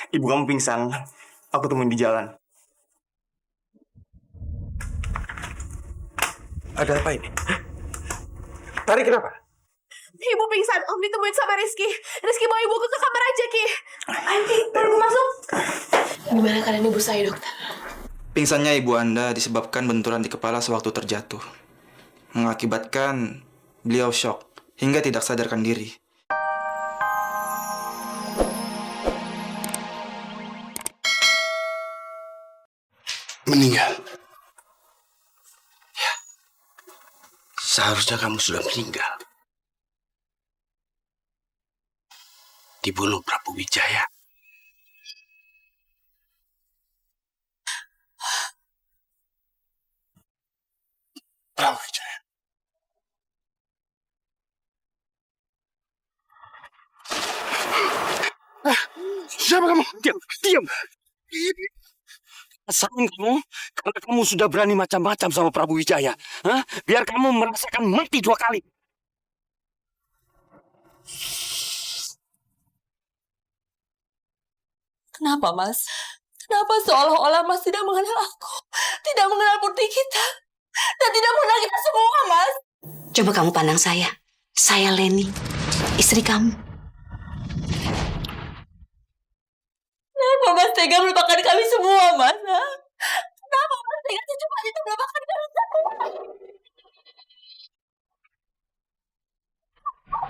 Ibu kamu pingsan. Aku temuin di jalan. Ada apa ini? Tari kenapa? Ibu pingsan, Om ditemuin sama Rizky. Rizky bawa ibu ke kamar aja, Ki. Ayo, Ki, baru masuk. Gimana keadaan ibu saya, dokter? Pingsannya ibu Anda disebabkan benturan di kepala sewaktu terjatuh, mengakibatkan beliau shock hingga tidak sadarkan diri. Meninggal. Ya. Seharusnya kamu sudah meninggal. Dibunuh Prabu Wijaya. Prabu Wijaya. Siapa kamu? Diam, diam. Asalin kamu, karena kamu sudah berani macam-macam sama Prabu Wijaya. Hah? Biar kamu merasakan mati 2 kali. Kenapa, Mas? Kenapa seolah-olah Mas tidak mengenal aku? Tidak mengenal putri kita? Dan tidak mengenal kita semua, Mas? Coba kamu pandang saya. Saya Leni, istri kamu. Kenapa Mas tega melupakan kami semua, Mas? Kenapa Mas tega secepat itu melupakan kami semua?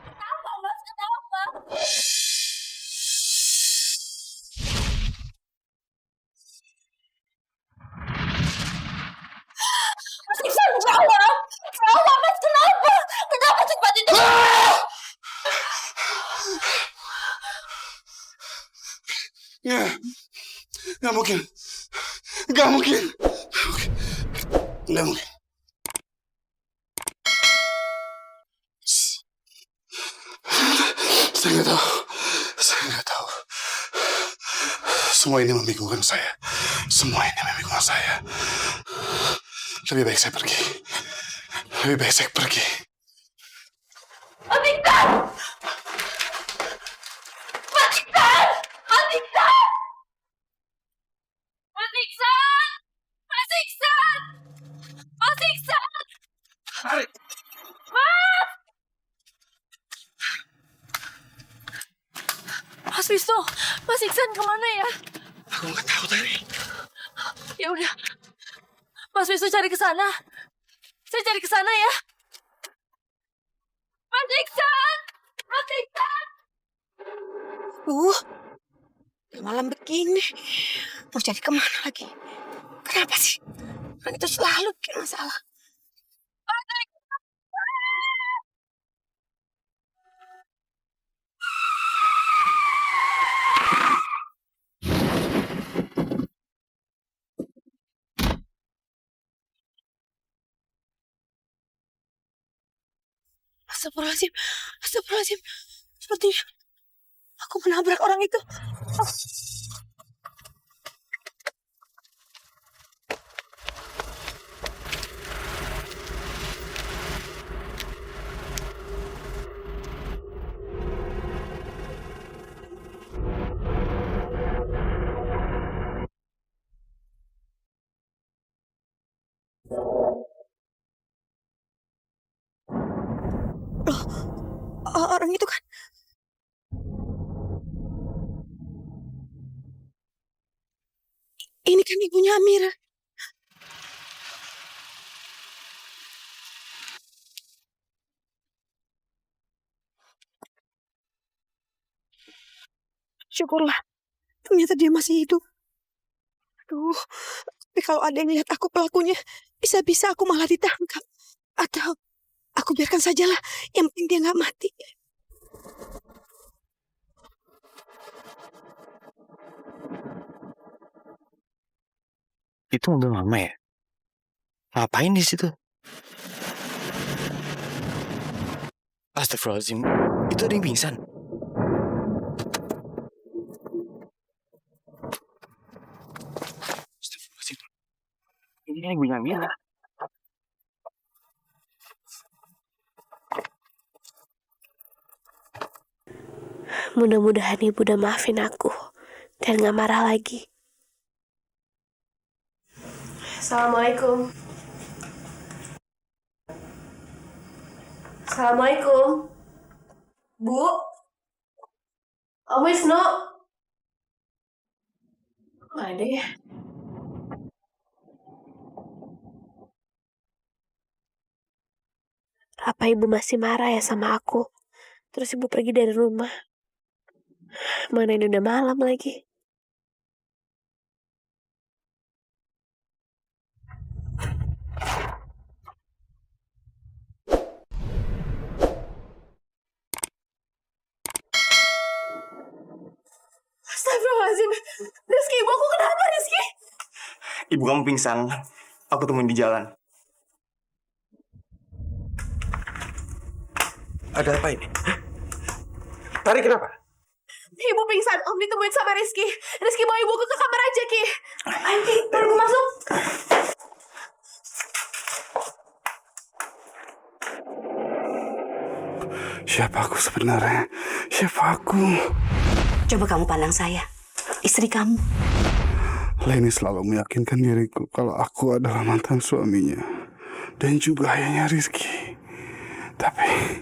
Kenapa, Mas? Kenapa? Mas Iksan, jawab! Jawab, Mas, kenapa? Kenapa cepat itu? Nggak mungkin. Nggak mungkin. Nggak mungkin. Saya nggak tahu. Saya nggak tahu. Semua ini membingungkan saya. Semua ini membingungkan saya. Lebih baik saya pergi. Lebih baik saya pergi. Mas Iksan! Mas Iksan! Mas Iksan! Mas Iksan! Mas Iksan! Mas Iksan! Mas! Mas Wisnu, Mas Iksan kemana ya? Aku nggak tahu tadi. Ya udah, Mas Wisnu cari ke sana. Saya cari ke sana ya. Mas Iksan! Mas Iksan! Malam begini. Mau cari kemana lagi? Kenapa sih? Orang itu selalu bikin masalah. Astagfirullahaladzim. Astagfirullahaladzim. Sepertinya aku menabrak orang itu. Orang itu kan. Ini kan ibunya Amira. Syukurlah, ternyata dia masih hidup. Aduh, tapi kalau ada yang lihat aku pelakunya, bisa-bisa aku malah ditangkap. Atau aku biarkan sajalah, yang penting dia nggak mati. Itu mobil mama ya? Ngapain di situ? Astagfirullahaladzim, itu ada yang pingsan. Astagfirullahaladzim. Ini kan ibunya Amira. Mudah-mudahan ibu udah maafin aku dan gak marah lagi. Assalamualaikum. Assalamualaikum. Bu? Om Wisnu? Nggak ada ya? Apa ibu masih marah ya sama aku? Terus ibu pergi dari rumah. Mana ini udah malam lagi. Astagfirullahaladzim. Rizky, ibu aku kenapa Rizky? Ibu kamu pingsan. Aku temuin di jalan. Ada apa ini? Tari kenapa? Ibu pingsan, Om ditemuin sama Rizky. Rizky bawa ibu ke kamar aja, Ki. Ayo, Ki, tolong masuk. Siapa aku sebenarnya? Siapa aku? Coba kamu pandang saya, istri kamu. Leni selalu meyakinkan diriku kalau aku adalah mantan suaminya dan juga ayahnya Rizky. Tapi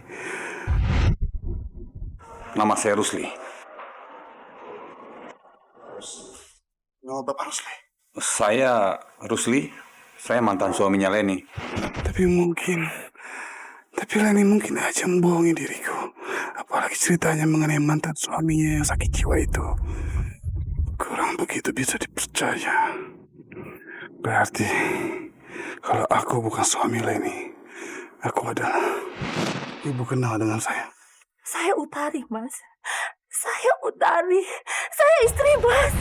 Nama saya Rusli. nama Bapak Rusli. Saya Rusli. Saya mantan suaminya Leni. Tapi Leni mungkin aja membohongi diriku. Apalagi ceritanya mengenai mantan suaminya yang sakit jiwa itu. Kurang begitu bisa dipercaya. Berarti kalau aku bukan suami Leni, aku adalah ibu kenal dengan saya. Saya Utari, Mas. Saya Utari. Saya istri, Mas.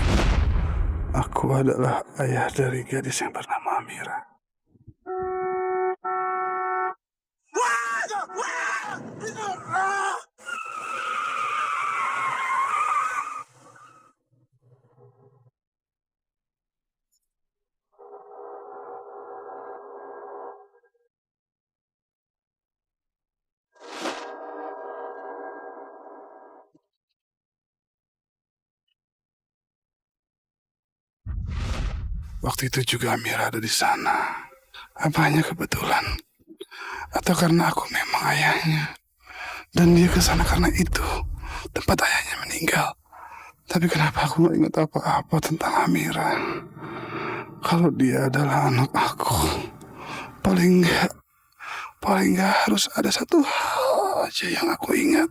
Aku adalah ayah dari gadis yang bernama Amira. Waktu itu juga Amira ada di sana. Apa hanya kebetulan? Atau karena aku memang ayahnya? Dan dia ke sana karena itu, tempat ayahnya meninggal. Tapi kenapa aku gak ingat apa-apa tentang Amira? Kalau dia adalah anak aku, paling nggak harus ada satu hal aja yang aku ingat.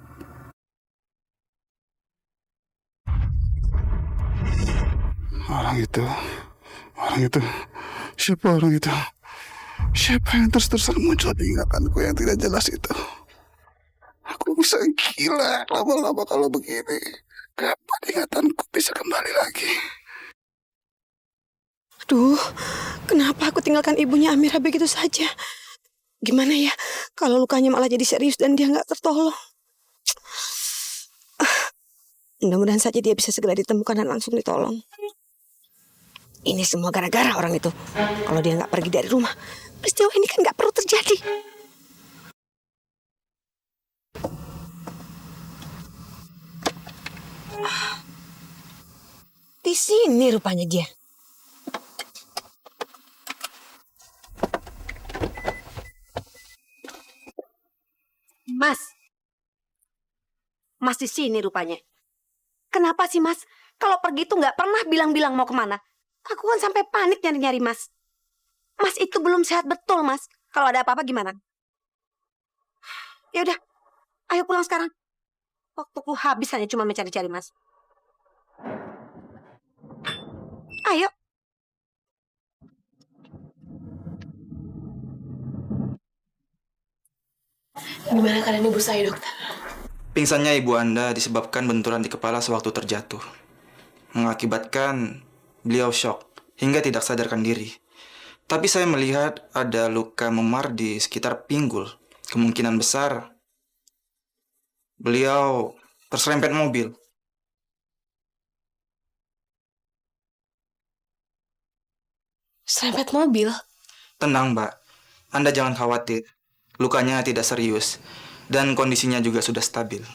Orang itu, siapa orang itu? Siapa yang terus-terusan muncul di ingatanku yang tidak jelas itu? Aku bisa gila lama-lama kalau begini. Kapan ingatanku bisa kembali lagi? Aduh, kenapa aku tinggalkan ibunya Amira begitu saja? Gimana ya kalau lukanya malah jadi serius dan dia nggak tertolong? Mudah-mudahan saja dia bisa segera ditemukan dan langsung ditolong. Ini semua gara-gara orang itu. Kalau dia nggak pergi dari rumah, peristiwa ini kan nggak perlu terjadi. Di sini rupanya dia. Mas di sini rupanya. Kenapa sih Mas? Kalau pergi tuh nggak pernah bilang-bilang mau kemana. Aku kan sampai panik nyari-nyari Mas. Mas itu belum sehat betul Mas. Kalau ada apa-apa gimana? Ya udah, ayo pulang sekarang. Waktuku habis hanya cuma mencari-cari Mas. Ayo. Gimana keadaan ibu saya, dokter? Pingsannya ibu Anda disebabkan benturan di kepala sewaktu terjatuh. Mengakibatkan beliau shock hingga tidak sadarkan diri. Tapi saya melihat ada luka memar di sekitar pinggul. Kemungkinan besar beliau terserempet mobil. Serempet mobil? Tenang, Mbak. Anda jangan khawatir. Lukanya tidak serius dan kondisinya juga sudah stabil.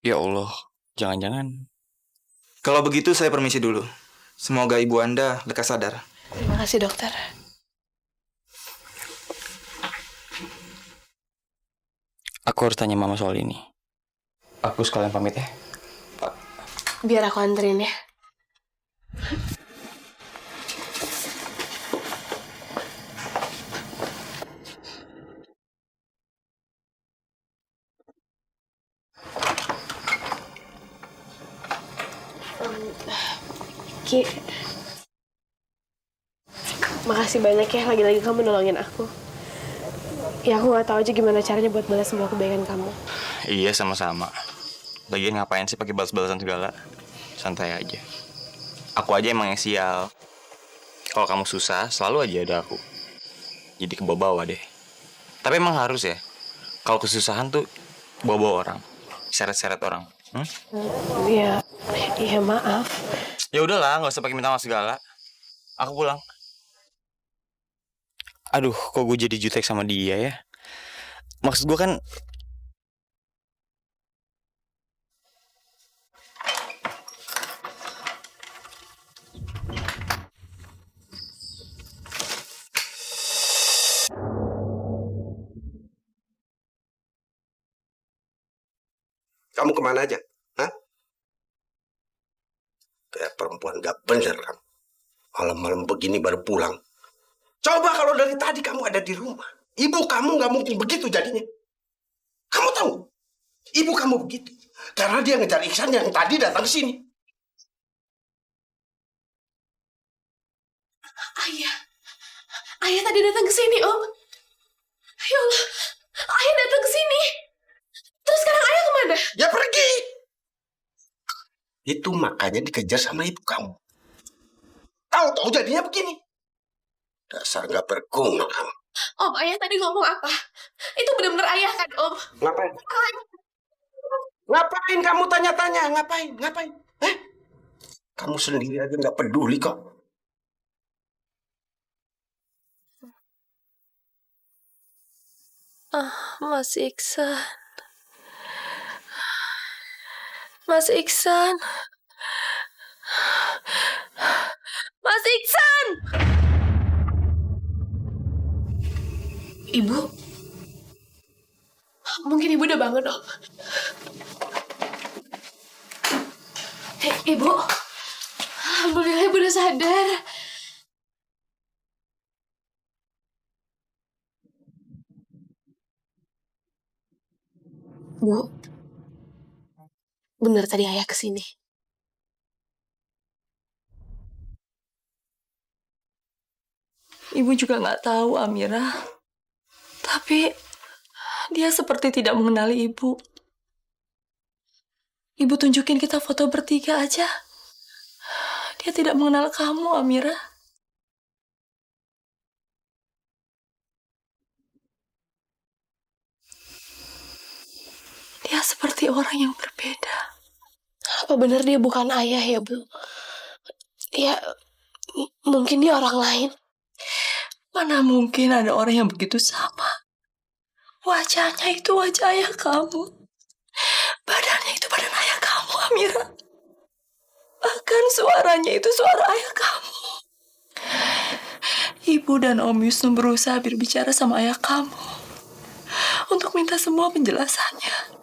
Ya Allah, jangan-jangan. Kalau begitu saya permisi dulu. Semoga ibu Anda lekas sadar. Terima kasih dokter. Aku harus tanya mama soal ini. Aku sekalian pamit ya. Biar aku anterin ya. Ki, makasih banyak ya lagi-lagi kamu nolongin aku. Ya aku nggak tahu aja gimana caranya buat balas semua kebaikan kamu. Iya, sama-sama. Lagian ngapain sih pakai balas-balasan segala? Santai aja. Aku aja emang yang sial. Kalau kamu susah, selalu aja ada aku. Jadi kebawa-bawa deh. Tapi emang harus ya. Kalau kesusahan tuh bawa-bawa orang, seret-seret orang. Iya, iya maaf. Ya udahlah, nggak usah pakai minta maaf segala. Aku pulang. Aduh, kok gue jadi jutek sama dia ya? Maksud gue kan... Kamu kemana aja? Hah? Kayak perempuan gak bener kamu. Malam-malam begini baru pulang. Coba kalau dari tadi kamu ada di rumah. Ibu kamu gak mungkin begitu jadinya. Kamu tahu? Ibu kamu begitu. Karena dia ngejar Iksan yang tadi datang ke sini. Ayah, ayah tadi datang ke sini Om. Ya Allah, ayah datang ke sini. Terus sekarang ayah kemana? Ya pergi. Itu makanya dikejar sama ibu kamu. Tahu-tahu jadinya begini. Dasar gak berguna kamu. Om, ayah tadi ngomong apa? Itu benar-benar ayah kan Om? Ngapain? Ngapain kamu tanya-tanya? Ngapain? Kamu sendiri aja gak peduli kok. Mas Iksan. Mas Iksan. Mas Iksan! Ibu? Mungkin ibu udah bangun, Om. Ibu? Alhamdulillah ibu udah sadar. Bu, bener tadi ayah kesini. Ibu juga nggak tahu, Amira. Tapi dia seperti tidak mengenali ibu. Ibu tunjukin kita foto bertiga aja. Dia tidak mengenal kamu, Amira. Dia seperti orang yang berbeda. Apa benar dia bukan ayah ya, Bu? Ya, mungkin dia orang lain. Mana mungkin ada orang yang begitu sama. Wajahnya itu wajah ayah kamu. Badannya itu badan ayah kamu, Amira. Bahkan suaranya itu suara ayah kamu. Ibu dan Om Yusuf berusaha berbicara sama ayah kamu untuk minta semua penjelasannya.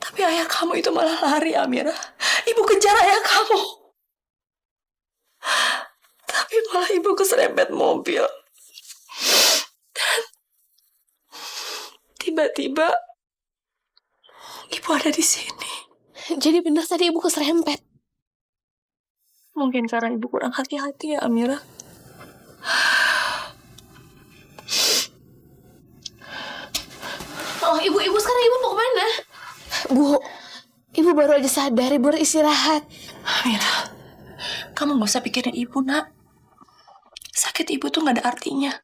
Tapi ayah kamu itu malah lari, Amira. Ibu kejar ayah kamu. Tapi malah ibu keserempet mobil. Dan tiba-tiba ibu ada di sini. Jadi benar tadi ibu keserempet. Mungkin karena ibu kurang hati-hati ya, Amira. Oh, ibu sekarang ibu mau kemana? Bu, ibu baru aja sadar, ibu harus istirahat. Amira, kamu gak usah pikirin ibu, nak. Sakit ibu tuh gak ada artinya.